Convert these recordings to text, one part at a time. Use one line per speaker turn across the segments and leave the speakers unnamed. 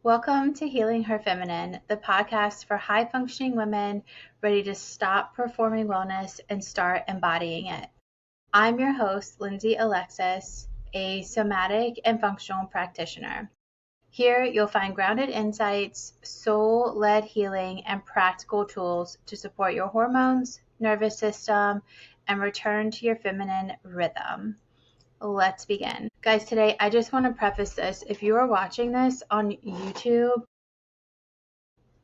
Welcome to Healing Her Feminine, the podcast for high-functioning women ready to stop performing wellness and start embodying it. I'm your host, Lindsey Alexis, a somatic and functional practitioner. Here, you'll find grounded insights, soul-led healing, and practical tools to support your hormones, nervous system, and return to your feminine rhythm. Let's begin. Guys, today I just want to preface this. If you are watching this on YouTube,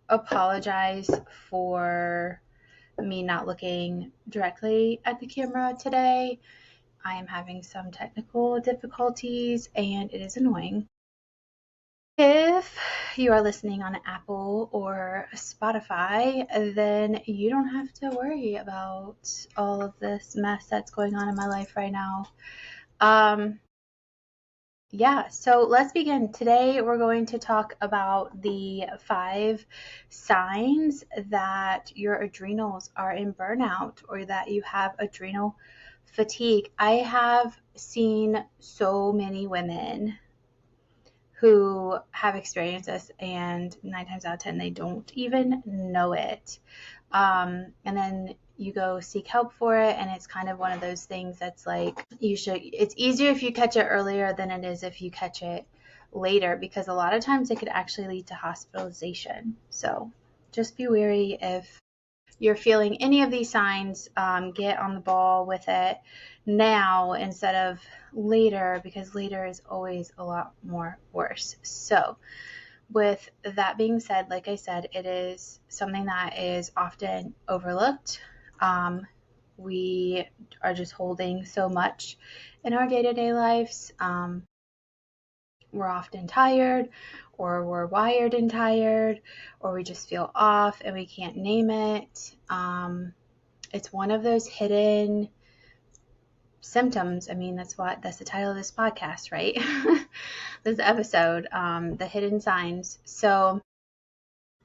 apologize for me not looking directly at the camera today. I am having some technical difficulties and it is annoying. If you are listening on Apple or Spotify, then you don't have to worry about all of this mess that's going on in my life right now. So let's begin. Today we're going to talk about the 5 signs that your adrenals are in burnout or that you have adrenal fatigue. I have seen so many women who have experienced this, and 9 times out of 10 they don't even know it. And then you go seek help for it, and it's kind of one of those things that's like it's easier if you catch it earlier than it is if you catch it later, because a lot of times it could actually lead to hospitalization. So just be wary if you're feeling any of these signs. Get on the ball with it now instead of later, because later is always a lot more worse. So with that being said, like I said, it is something that is often overlooked. We are just holding so much in our day-to-day lives. We're often tired, or we're wired and tired, or we just feel off and we can't name it. It's one of those hidden symptoms. I mean, that's the title of this podcast, right? This episode, the hidden signs. So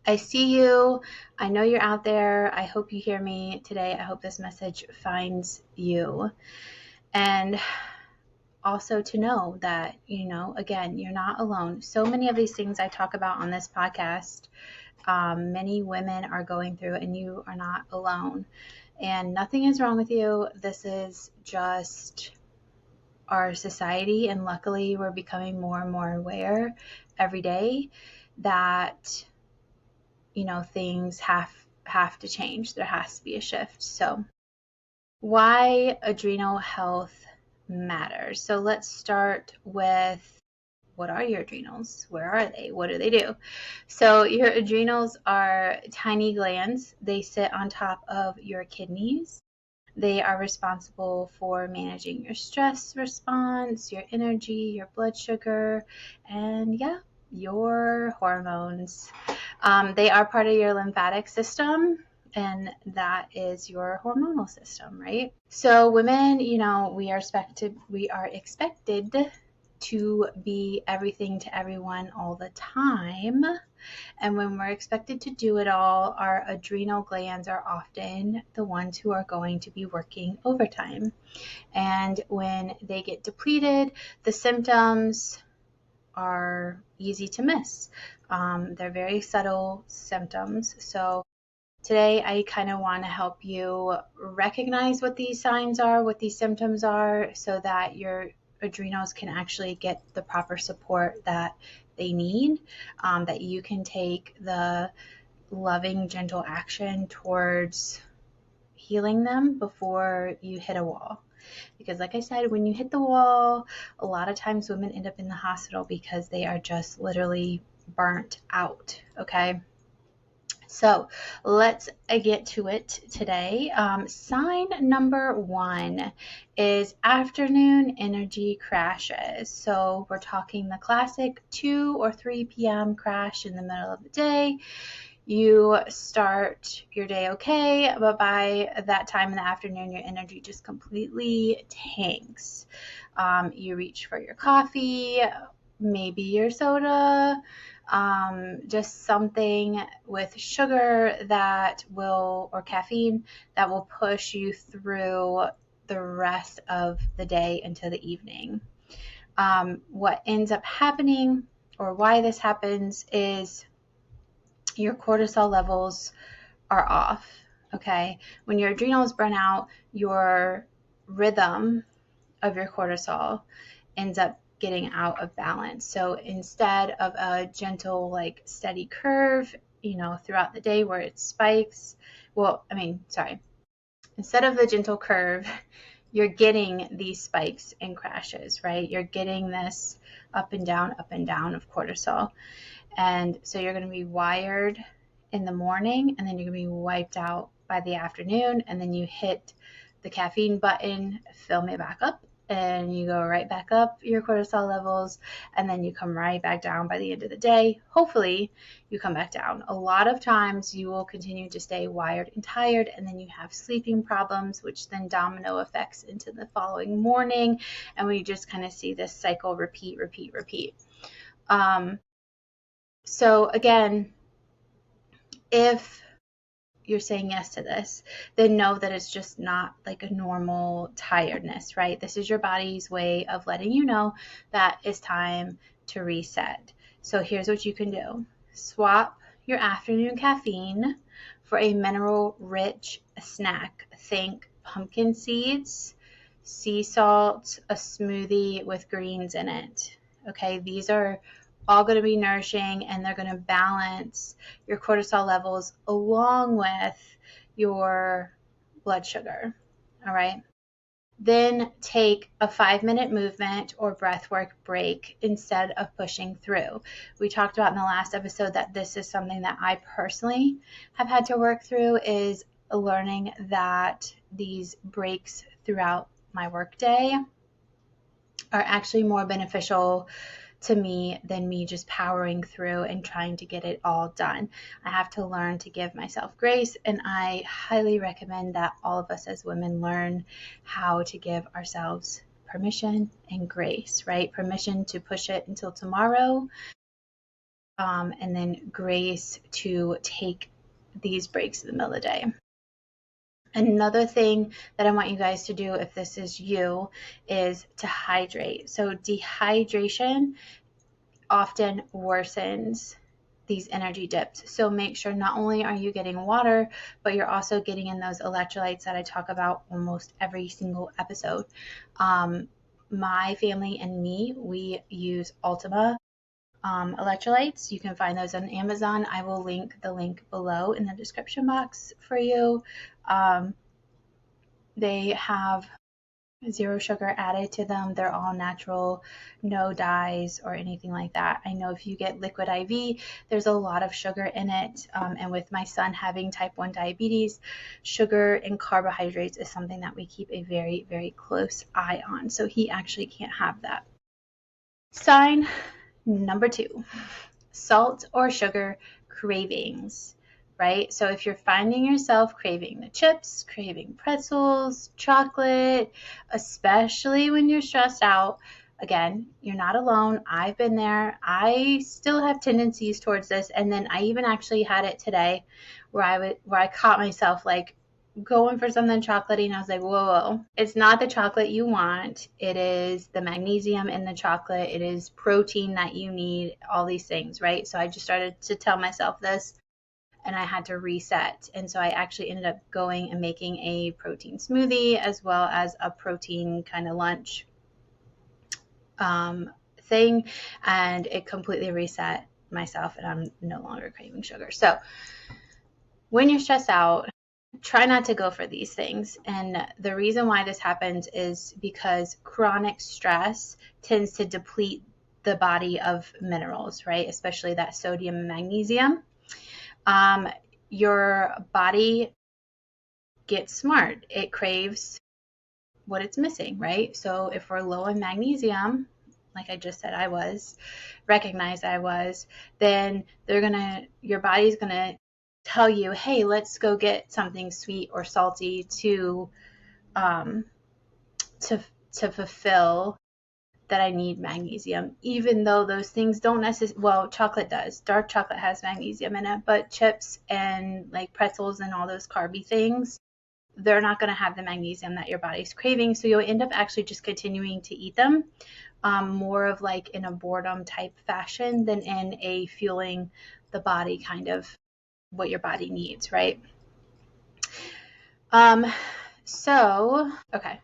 I see you. I know you're out there. I hope you hear me today. I hope this message finds you. And also to know that, again, you're not alone. So many of these things I talk about on this podcast, many women are going through, and you are not alone. And nothing is wrong with you. This is just our society, and luckily we're becoming more and more aware every day that things have to change. There has to be a shift. So why adrenal health matters. So let's start with, what are your adrenals? Where are they? What do they do? So your adrenals are tiny glands. They sit on top of your kidneys. They are responsible for managing your stress response, your energy, your blood sugar, and your hormones. They are part of your lymphatic system, and that is your hormonal system, right? So women, we are expected to be everything to everyone all the time. And when we're expected to do it all, our adrenal glands are often the ones who are going to be working overtime. And when they get depleted, the symptoms are easy to miss. They're very subtle symptoms. So today I kind of want to help you recognize what these signs are, what these symptoms are, so that your adrenals can actually get the proper support that they need, that you can take the loving, gentle action towards healing them before you hit a wall. Because like I said, when you hit the wall, a lot of times women end up in the hospital because they are just literally burnt out, okay? So let's get to it today. Sign number 1 is afternoon energy crashes. So we're talking the classic 2 or 3 p.m. crash in the middle of the day. You start your day okay, but by that time in the afternoon, your energy just completely tanks. You reach for your coffee, maybe your soda, just something with sugar or caffeine that will push you through the rest of the day into the evening. What ends up happening or why this happens is your cortisol levels are off. Okay. When your adrenals burn out, your rhythm of your cortisol ends up getting out of balance. So instead of a gentle, like steady curve, throughout the day where it spikes, instead of the gentle curve, you're getting these spikes and crashes, right? You're getting this up and down of cortisol. And so you're going to be wired in the morning, and then you're going to be wiped out by the afternoon, and then you hit the caffeine button, fill me back up, and you go right back up your cortisol levels, and then you come right back down by the end of the day. Hopefully you come back down. A lot of times you will continue to stay wired and tired, and then you have sleeping problems, which then domino effects into the following morning, and we just kind of see this cycle repeat. So again, if you're saying yes to this, then know that it's just not like a normal tiredness, right? This is your body's way of letting you know that it's time to reset. So here's what you can do. Swap your afternoon caffeine for a mineral-rich snack. Think pumpkin seeds, sea salt, a smoothie with greens in it. Okay, these are all going to be nourishing, and they're going to balance your cortisol levels along with your blood sugar. All right. Then take a 5-minute movement or breathwork break instead of pushing through. We talked about in the last episode that this is something that I personally have had to work through, is learning that these breaks throughout my workday are actually more beneficial to me than me just powering through and trying to get it all done. I have to learn to give myself grace, and I highly recommend that all of us as women learn how to give ourselves permission and grace, right? Permission to push it until tomorrow, and then grace to take these breaks in the middle of the day. Another thing that I want you guys to do, if this is you, is to hydrate. So dehydration often worsens these energy dips. So make sure not only are you getting water, but you're also getting in those electrolytes that I talk about almost every single episode. My family and me, we use Ultima electrolytes. You can find those on Amazon. I will link the link below in the description box for you. They have 0 sugar added to them. They're all natural, no dyes or anything like that. I know if you get liquid IV, there's a lot of sugar in it. And with my son having type 1 diabetes, sugar and carbohydrates is something that we keep a very, very close eye on. So he actually can't have that. Sign number 2, salt or sugar cravings. Right? So if you're finding yourself craving the chips, craving pretzels, chocolate, especially when you're stressed out, again, you're not alone. I've been there. I still have tendencies towards this. And then I even actually had it today where I caught myself like going for something chocolatey, and I was like, whoa, it's not the chocolate you want. It is the magnesium in the chocolate. It is protein that you need, all these things, right? So I just started to tell myself this, and I had to reset. And so I actually ended up going and making a protein smoothie as well as a protein kind of lunch thing. And it completely reset myself, and I'm no longer craving sugar. So when you're stressed out, try not to go for these things. And the reason why this happens is because chronic stress tends to deplete the body of minerals, right? Especially that sodium and magnesium. Your body gets smart. It craves what it's missing, right? So if we're low in magnesium, like I just said recognize I was, then your body's gonna tell you, hey, let's go get something sweet or salty to fulfill that I need magnesium, even though those things don't necessarily, well, chocolate does. Dark chocolate has magnesium in it, but chips and like pretzels and all those carby things, they're not going to have the magnesium that your body's craving. So you'll end up actually just continuing to eat them more of like in a boredom type fashion than in a fueling the body kind of what your body needs, right? So, okay.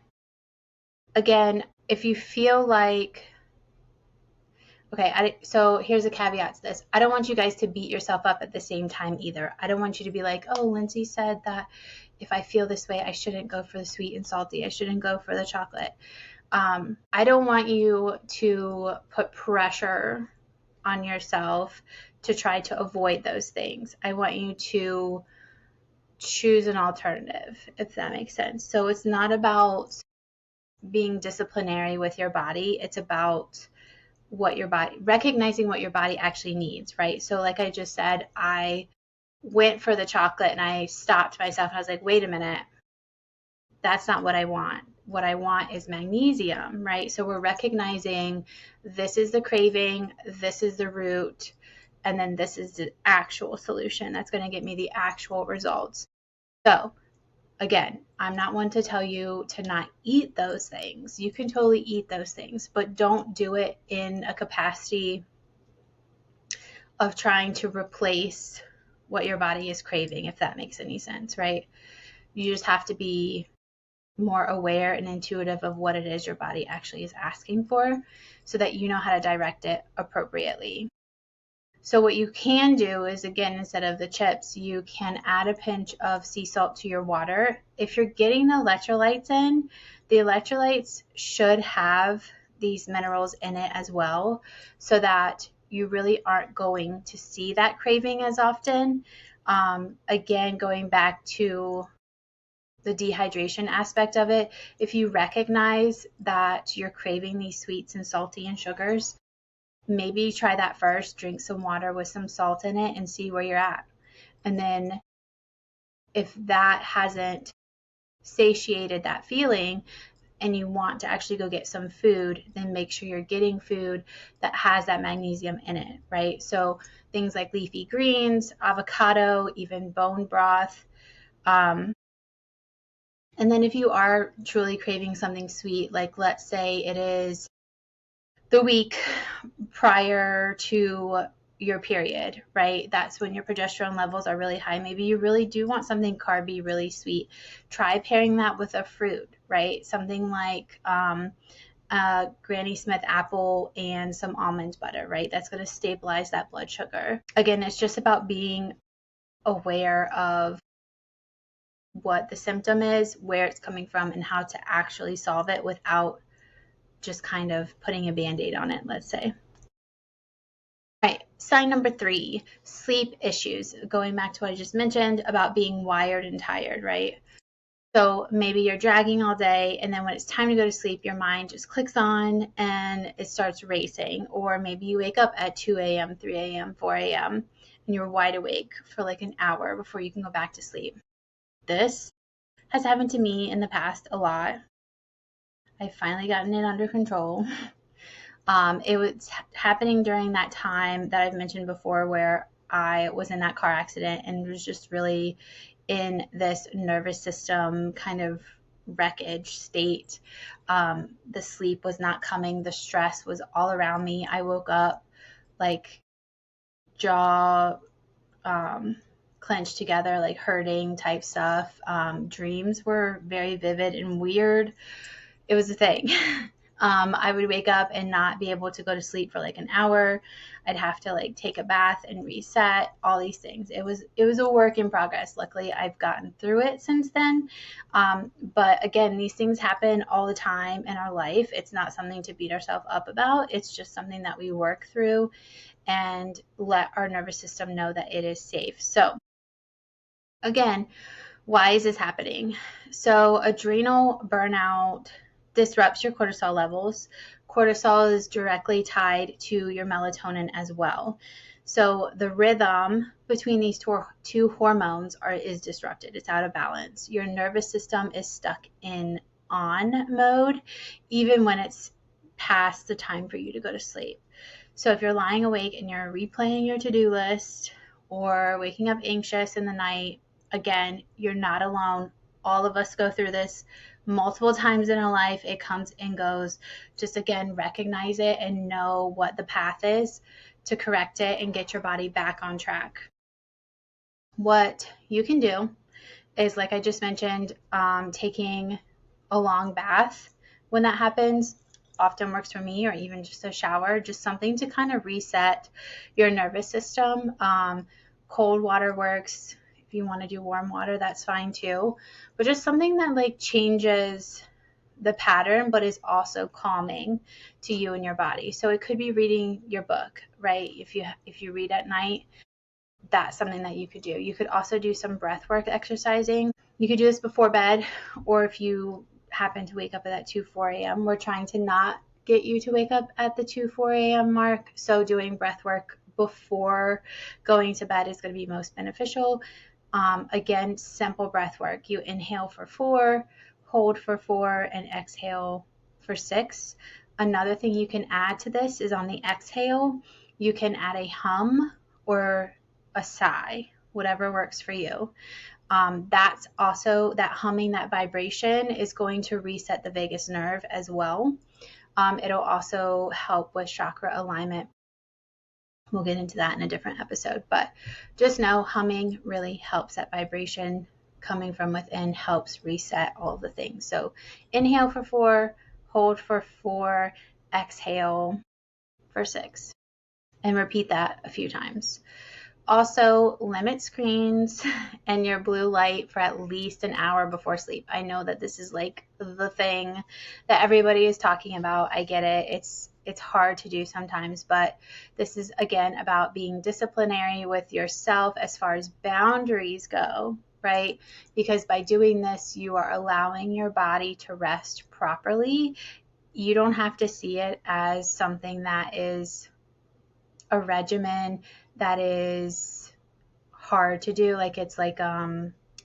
Again, if you feel like, okay, so here's a caveat to this. I don't want you guys to beat yourself up at the same time either. I don't want you to be like, oh, Lindsey said that if I feel this way, I shouldn't go for the sweet and salty. I shouldn't go for the chocolate. I don't want you to put pressure on yourself to try to avoid those things. I want you to choose an alternative, if that makes sense. So it's not about being disciplinary with your body. It's about what your body, recognizing what your body actually needs, right? So like I just said, I went for the chocolate and I stopped myself and I was like, wait a minute, that's not what I want. What I want is magnesium, right? So we're recognizing this is the craving, this is the root, and then this is the actual solution that's going to get me the actual results. So again, I'm not one to tell you to not eat those things. You can totally eat those things, but don't do it in a capacity of trying to replace what your body is craving, if that makes any sense, right? You just have to be more aware and intuitive of what it is your body actually is asking for so that you know how to direct it appropriately. So what you can do is, again, instead of the chips, you can add a pinch of sea salt to your water. If you're getting the electrolytes in, the electrolytes should have these minerals in it as well, so that you really aren't going to see that craving as often. Again, going back to the dehydration aspect of it, if you recognize that you're craving these sweets and salty and sugars, maybe try that first. Drink some water with some salt in it and see where you're at. And then if that hasn't satiated that feeling and you want to actually go get some food, then make sure you're getting food that has that magnesium in it, right? So things like leafy greens, avocado, even bone broth. And then if you are truly craving something sweet, like let's say it is the week prior to your period, right? That's when your progesterone levels are really high. Maybe you really do want something carby, really sweet. Try pairing that with a fruit, right? Something like Granny Smith apple and some almond butter, right? That's going to stabilize that blood sugar. Again, it's just about being aware of what the symptom is, where it's coming from, and how to actually solve it without just kind of putting a band-aid on it, let's say. All right, sign number 3, sleep issues. Going back to what I just mentioned about being wired and tired, right? So maybe you're dragging all day, and then when it's time to go to sleep, your mind just clicks on and it starts racing. Or maybe you wake up at 2 a.m., 3 a.m., 4 a.m., and you're wide awake for like an hour before you can go back to sleep. This has happened to me in the past a lot. I've finally gotten it under control. It was happening during that time that I've mentioned before where I was in that car accident and was just really in this nervous system kind of wreckage state. The sleep was not coming. The stress was all around me. I woke up like jaw clenched together, like hurting type stuff. Dreams were very vivid and weird. It was a thing. I would wake up and not be able to go to sleep for like an hour. I'd have to like take a bath and reset, all these things. It was a work in progress. Luckily, I've gotten through it since then. But again, these things happen all the time in our life. It's not something to beat ourselves up about. It's just something that we work through and let our nervous system know that it is safe. So again, why is this happening? So adrenal burnout disrupts your cortisol levels. Cortisol is directly tied to your melatonin as well. So the rhythm between these two hormones is disrupted. It's out of balance. Your nervous system is stuck in on mode, even when it's past the time for you to go to sleep. So if you're lying awake and you're replaying your to-do list or waking up anxious in the night, again, you're not alone. All of us go through this. multiple times in our life. It comes and goes. Just again, recognize it and know what the path is to correct it and get your body back on track. What you can do is, like I just mentioned, taking a long bath when that happens often works for me, or even just a shower, just something to kind of reset your nervous system. Cold water works. If you want to do warm water, that's fine too. But just something that like changes the pattern, but is also calming to you and your body. So it could be reading your book, right? If you read at night, that's something that you could do. You could also do some breath work exercising. You could do this before bed, or if you happen to wake up at that 2, 4 a.m. We're trying to not get you to wake up at the 2, 4 a.m. mark. So doing breath work before going to bed is going to be most beneficial. Again, simple breath work. You inhale for 4, hold for 4, and exhale for 6. Another thing you can add to this is on the exhale, you can add a hum or a sigh, whatever works for you. That's also, that humming, that vibration is going to reset the vagus nerve as well. It'll also help with chakra alignment. We'll get into that in a different episode, but just know humming really helps. That vibration coming from within helps reset all of the things. So inhale for 4, hold for 4, exhale for 6, and repeat that a few times. Also, limit screens and your blue light for at least an hour before sleep. I know that this is like the thing that everybody is talking about. I get it. It's hard to do sometimes, but this is again about being disciplinary with yourself as far as boundaries go, right? Because by doing this, you are allowing your body to rest properly. You don't have to see it as something that is a regimen that is hard to do, like it's like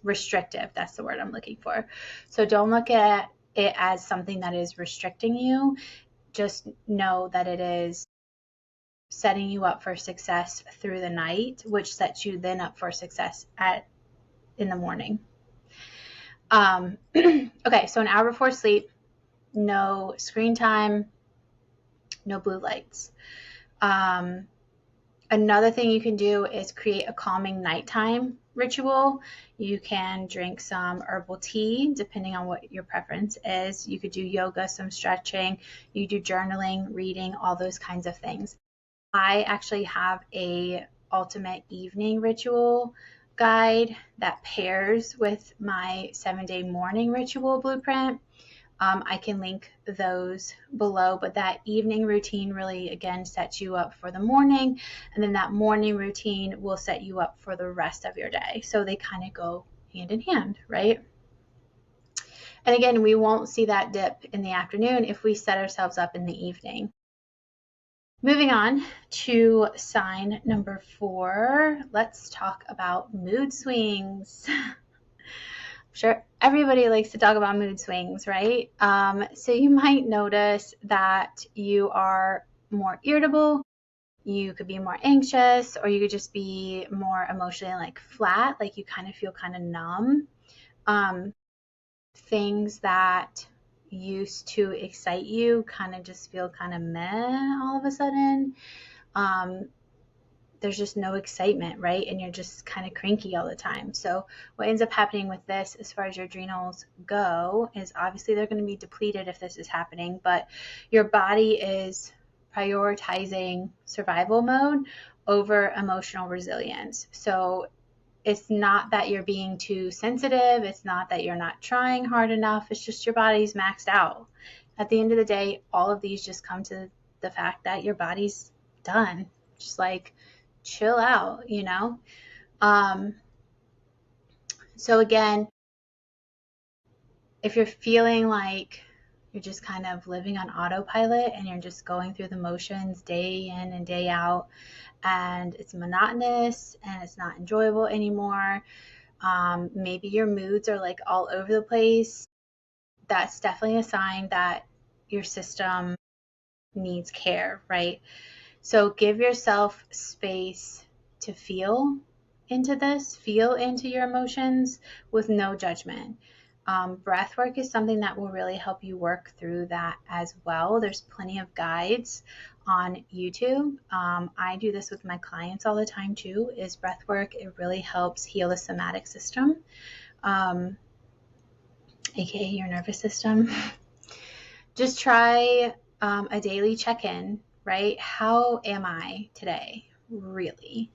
restrictive. That's the word I'm looking for. So don't look at it as something that is restricting you. Just know that it is setting you up for success through the night, which sets you then up for success in the morning. Okay, so an hour before sleep, no screen time, no blue lights. Another thing you can do is create a calming nighttime ritual. You can drink some herbal tea, depending on what your preference is. You could do yoga, some stretching. You do journaling, reading, all those kinds of things. I actually have a ultimate evening ritual guide that pairs with my 7-day morning ritual blueprint. I can link those below, but that evening routine really, again, sets you up for the morning, and then that morning routine will set you up for the rest of your day. So they kind of go hand in hand, right? And again, we won't see that dip in the afternoon if we set ourselves up in the evening. Moving on to sign number 4, let's talk about mood swings. Sure, everybody likes to talk about mood swings, right? So you might notice that you are more irritable, you could be more anxious, or you could just be more emotionally like flat, like you kind of feel kind of numb. Things that used to excite you kind of just feel kind of meh all of a sudden. There's just no excitement, right? And you're just kind of cranky all the time. So what ends up happening with this, as far as your adrenals go, is obviously they're going to be depleted if this is happening, but your body is prioritizing survival mode over emotional resilience. So it's not that you're being too sensitive. It's not that you're not trying hard enough. It's just your body's maxed out. At the end of the day, all of these just come to the fact that your body's done. Just like, chill out, you know? So again, if you're feeling like you're just kind of living on autopilot and you're just going through the motions day in and day out, and it's monotonous and it's not enjoyable anymore, maybe your moods are like all over the place, that's definitely a sign that your system needs care, right? So give yourself space to feel into this, feel into your emotions with no judgment. Breath work is something that will really help you work through that as well. There's plenty of guides on YouTube. I do this with my clients all the time too, is breath work. It really helps heal the somatic system, aka your nervous system. Just try a daily check-in, right? How am I today? Really,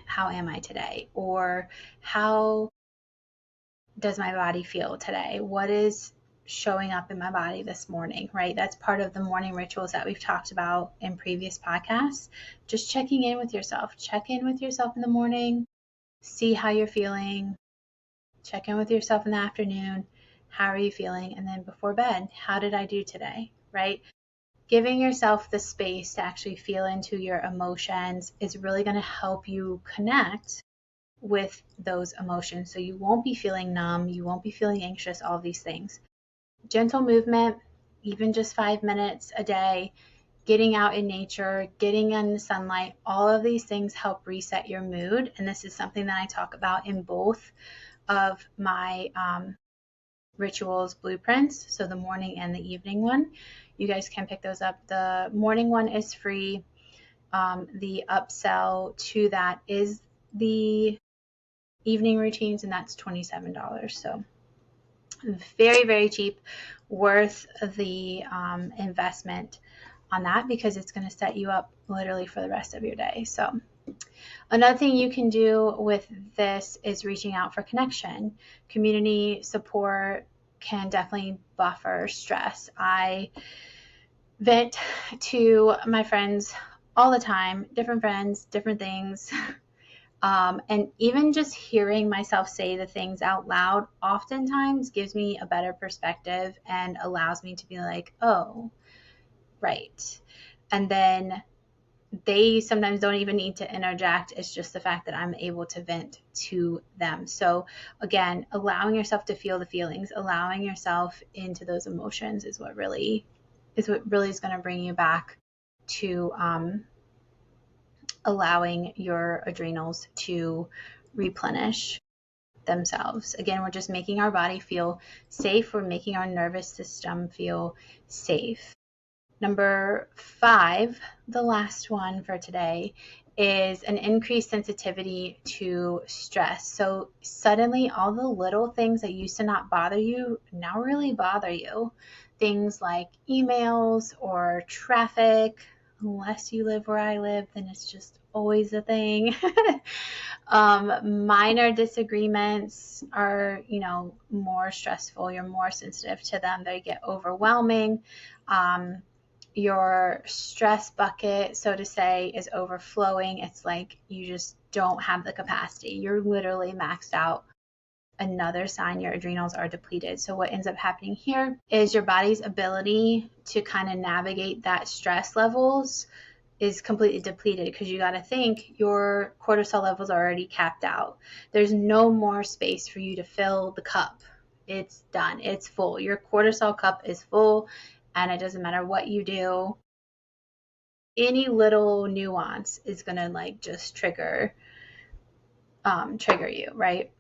how am I today? Or how does my body feel today? What is showing up in my body this morning, right? That's part of the morning rituals that we've talked about in previous podcasts. Just checking in with yourself. Check in with yourself in the morning. See how you're feeling. Check in with yourself in the afternoon. How are you feeling? And then before bed, how did I do today, right? Giving yourself the space to actually feel into your emotions is really going to help you connect with those emotions. So you won't be feeling numb, you won't be feeling anxious, all of these things. Gentle movement, even just 5 minutes a day, getting out in nature, getting in the sunlight, all of these things help reset your mood. And this is something that I talk about in both of my rituals blueprints, so the morning and the evening one. You guys can pick those up. The morning one is free. The upsell to that is the evening routines, and that's $27. So very, very cheap, worth the investment on that, because it's going to set you up literally for the rest of your day. So another thing you can do with this is reaching out for connection. Community support can definitely buffer stress. I vent to my friends all the time, different friends, different things. And even just hearing myself say the things out loud oftentimes gives me a better perspective and allows me to be like, oh, right. And then they sometimes don't even need to interject. It's just the fact that I'm able to vent to them. So again, allowing yourself to feel the feelings, allowing yourself into those emotions is what really is going to bring you back to allowing your adrenals to replenish themselves. Again, we're just making our body feel safe. We're making our nervous system feel safe. Number 5, the last one for today, is an increased sensitivity to stress. So suddenly all the little things that used to not bother you now really bother you. Things like emails or traffic. Unless you live where I live, then it's just always a thing. Minor disagreements are, more stressful. You're more sensitive to them. They get overwhelming. Your stress bucket, so to say, is overflowing. It's like you just don't have the capacity. You're literally maxed out. Another sign your adrenals are depleted. So what ends up happening here is your body's ability to kind of navigate that stress levels is completely depleted, because you got to think your cortisol levels are already capped out. There's no more space for you to fill the cup. It's done. It's full. Your cortisol cup is full, and it doesn't matter what you do. Any little nuance is going to just trigger you, right?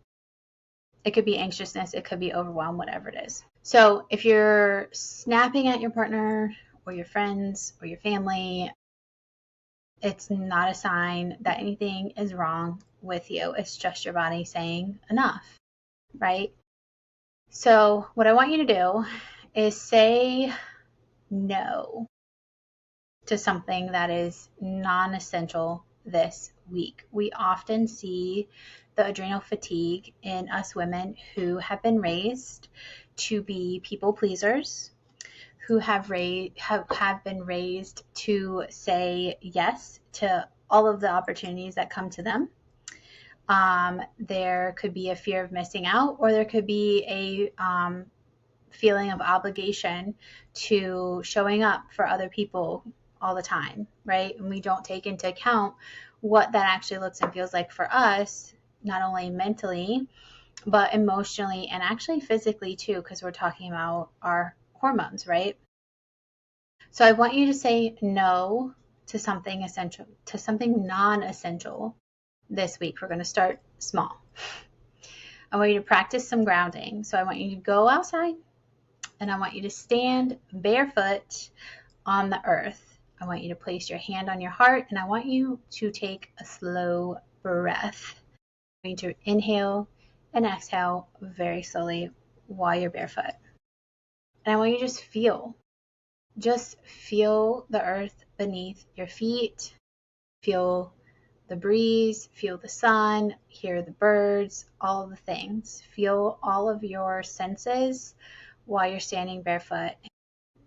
It could be anxiousness, it could be overwhelm, whatever it is. So if you're snapping at your partner or your friends or your family, it's not a sign that anything is wrong with you. It's just your body saying enough, right? So what I want you to do is say no to something that is non-essential this week. We often see the adrenal fatigue in us women who have been raised to be people pleasers, who have been raised to say yes to all of the opportunities that come to them. There could be a fear of missing out, or there could be a feeling of obligation to showing up for other people all the time, right? And we don't take into account what that actually looks and feels like for us, not only mentally, but emotionally and actually physically too, because we're talking about our hormones, right? So I want you to say no to something essential, to something non-essential this week. We're going to start small. I want you to practice some grounding. So I want you to go outside and I want you to stand barefoot on the earth. I want you to place your hand on your heart and I want you to take a slow breath. I'm going to inhale and exhale very slowly while you're barefoot. And I want you to just feel the earth beneath your feet, feel the breeze, feel the sun, hear the birds, all of the things. Feel all of your senses while you're standing barefoot.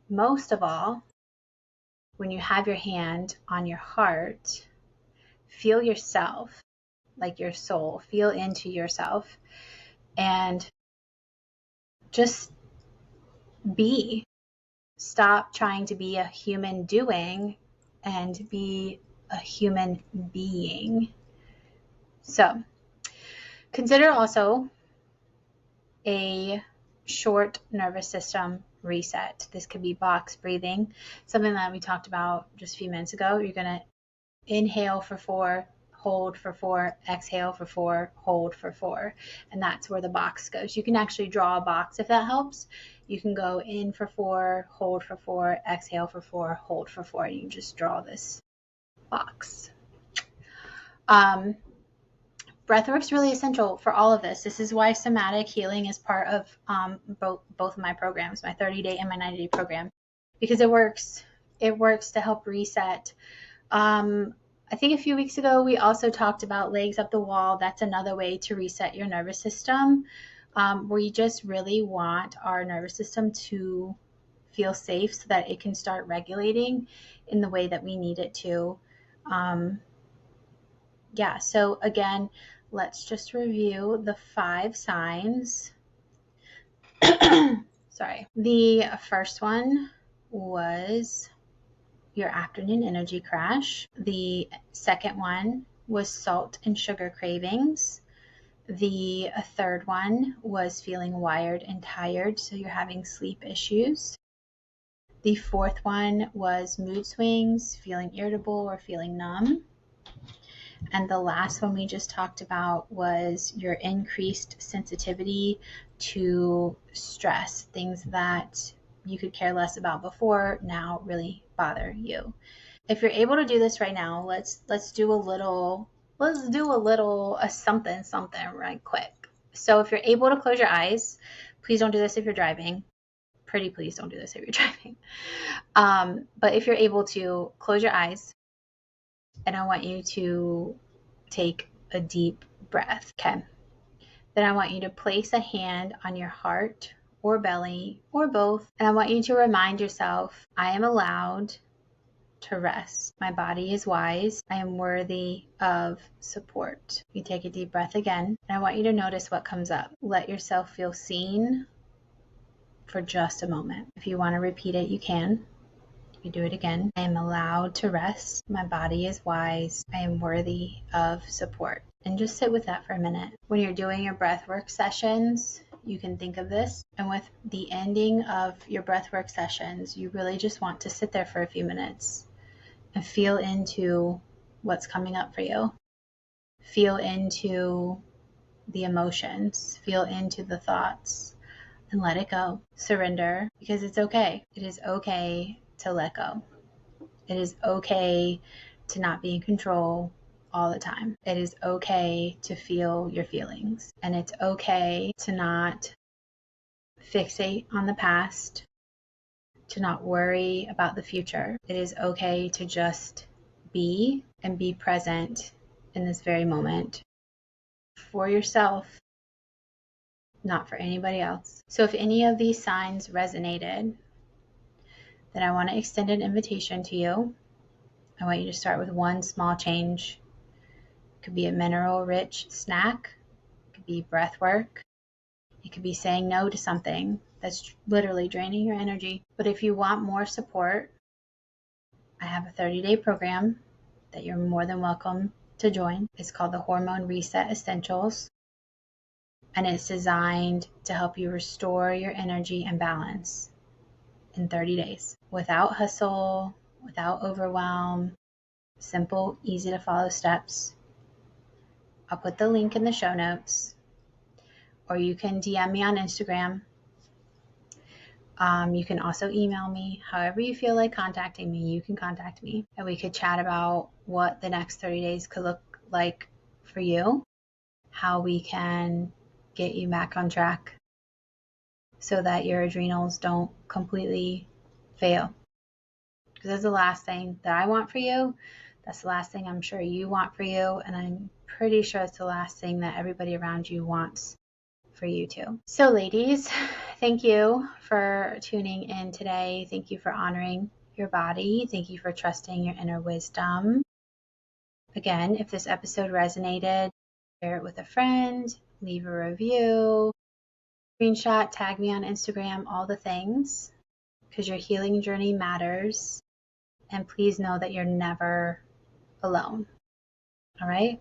Most of all, when you have your hand on your heart, feel yourself, like your soul, feel into yourself and just be. Stop trying to be a human doing and be a human being. So consider also a short nervous system reset. This could be box breathing, something that we talked about just a few minutes ago. You're going to inhale for 4, hold for 4, exhale for 4, hold for 4. And that's where the box goes. You can actually draw a box if that helps. You can go in for 4, hold for 4, exhale for 4, hold for 4. You can just draw this box. Breathwork is really essential for all of this. This is why somatic healing is part of both of my programs, my 30-day and my 90-day program, because it works. It works to help reset. I think a few weeks ago, we also talked about legs up the wall. That's another way to reset your nervous system. We just really want our nervous system to feel safe so that it can start regulating in the way that we need it to. So again, let's just review the 5 signs. Sorry. The first one was your afternoon energy crash. The second one was salt and sugar cravings. The third one was feeling wired and tired, so you're having sleep issues. The fourth one was mood swings, feeling irritable or feeling numb. And the last one we just talked about was your increased sensitivity to stress, things that you could care less about before now really bother you. If you're able to do this right now, let's do a little something right quick. So if you're able to close your eyes, please don't do this if you're driving. Pretty please don't do this if you're driving. But if you're able to, close your eyes. And I want you to take a deep breath, okay? Then I want you to place a hand on your heart or belly or both. And I want you to remind yourself, I am allowed to rest. My body is wise. I am worthy of support. You take a deep breath again. And I want you to notice what comes up. Let yourself feel seen for just a moment. If you want to repeat it, you can. You do it again. I am allowed to rest. My body is wise. I am worthy of support. And just sit with that for a minute. When you're doing your breathwork sessions, you can think of this. And with the ending of your breathwork sessions, you really just want to sit there for a few minutes and feel into what's coming up for you. Feel into the emotions. Feel into the thoughts and let it go. Surrender, because it's okay. It is okay to let go. It is okay to not be in control all the time. It is okay to feel your feelings. And it's okay to not fixate on the past, to not worry about the future. It is okay to just be and be present in this very moment for yourself, not for anybody else. So if any of these signs resonated, then I want to extend an invitation to you. I want you to start with one small change. It could be a mineral-rich snack. It could be breath work. It could be saying no to something that's literally draining your energy. But if you want more support, I have a 30-day program that you're more than welcome to join. It's called the Hormone Reset Essentials. And it's designed to help you restore your energy and balance in 30 days without hustle, without overwhelm, simple, easy to follow steps. I'll put the link in the show notes. or you can DM me on Instagram. You can also email me. However you feel like contacting me, you can contact me. And we could chat about what the next 30 days could look like for you, how we can get you back on track so that your adrenals don't completely fail. Because that's the last thing that I want for you. That's the last thing I'm sure you want for you. And I'm pretty sure it's the last thing that everybody around you wants for you too. So ladies, thank you for tuning in today. Thank you for honoring your body. Thank you for trusting your inner wisdom. Again, if this episode resonated, share it with a friend, leave a review, screenshot, tag me on Instagram, all the things, because your healing journey matters. And please know that you're never alone. All right?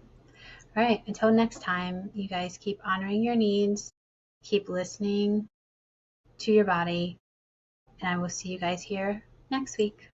All right. Until next time, you guys keep honoring your needs, keep listening to your body, and I will see you guys here next week.